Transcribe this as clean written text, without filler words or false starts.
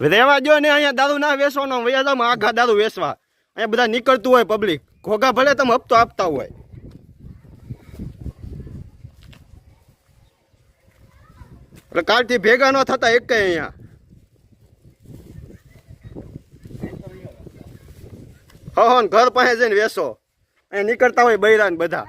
રેવા જો ને અહીંયા દારૂ ના વેચવાનો વયા જાવ આઘા દારૂ વેચવા અહીંયા બધા નીકળતું હોય પબ્લિક ઘોઘા ભલે તમે હપ્તો આપતા હોય એટલે કાલથી ભેગા ન થતા એક અહીંયા ઘર પાસે જઈને વેચો અહીંયા નીકળતા હોય બૈરા ને બધા